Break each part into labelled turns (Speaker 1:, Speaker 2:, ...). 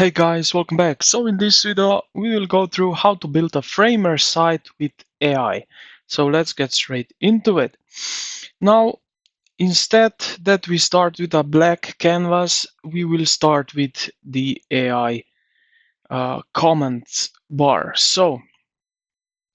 Speaker 1: Hey guys, welcome back. So in this video, we will go through how to build a Framer site with AI. So let's get straight into it. Now, instead that we start with a blank canvas, we will start with the AI comments bar. So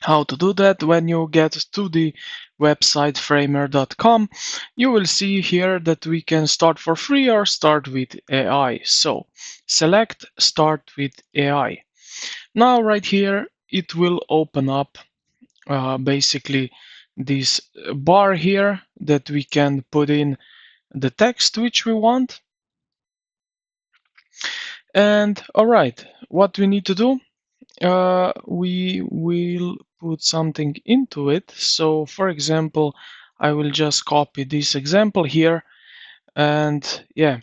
Speaker 1: how to do that? When you get to the website framer.com, you will see here that we can start for free or start with AI. So select start with AI. Now right here it will open up basically this bar here that we can put in the text which we want. And all right, what we need to do, we will put something into it. So for example, I will just copy this example here, and yeah,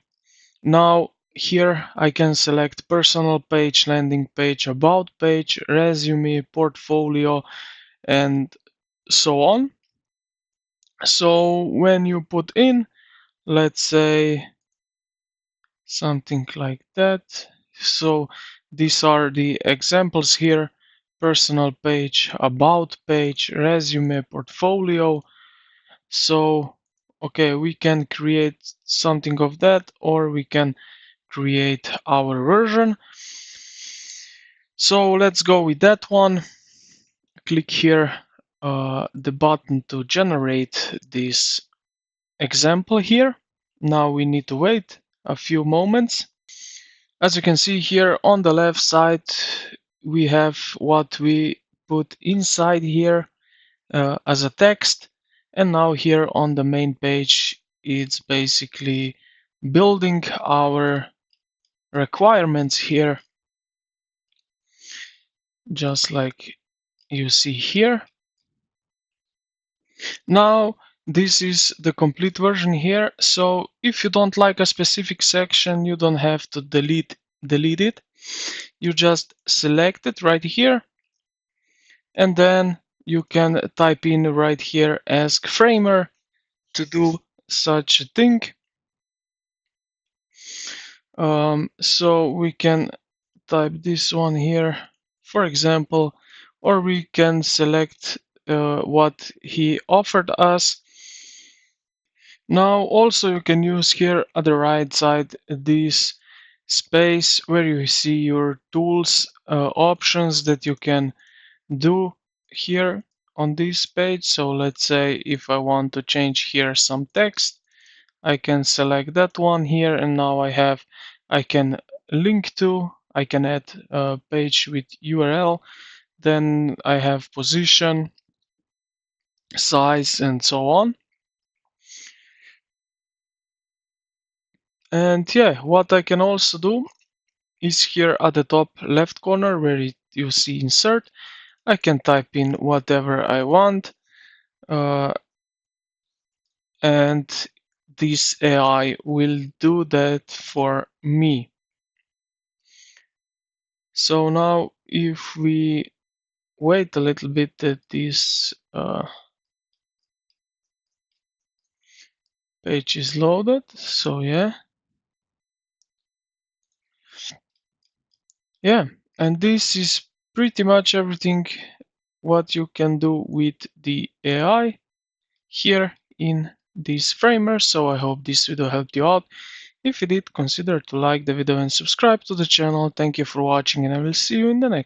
Speaker 1: now here I can select personal page, landing page, about page, resume, portfolio, and so on. So when you put in, let's say something like that. So these are the examples here: personal page, about page, resume, portfolio. So okay, we can create something of that, or we can create our version. So let's go with that one. Click here the button to generate this example here. Now we need to wait a few moments. As you can see here on the left side, we have what we put inside here as a text. And now here on the main page, it's basically building our requirements here, just like you see here. Now, this is the complete version here. So if you don't like a specific section, you don't have to delete it. You just select it right here, and then you can type in right here, ask Framer to do such a thing. So we can type this one here, for example, or we can select what he offered us. Now also you can use here at the right side this space where you see your tools options that you can do here on this page. So let's say if I want to change here some text, I can select that one here, and now I can link to, I can add a page with URL, then I have position, size, and so on. And yeah, what I can also do is here at the top left corner where you see insert, I can type in whatever I want, and this AI will do that for me. So now if we wait a little bit that this page is loaded, so yeah, and this is pretty much everything what you can do with the AI here in this framer. So I hope this video helped you out. If you did, consider to like the video and subscribe to the channel. Thank you for watching, and I will see you in the next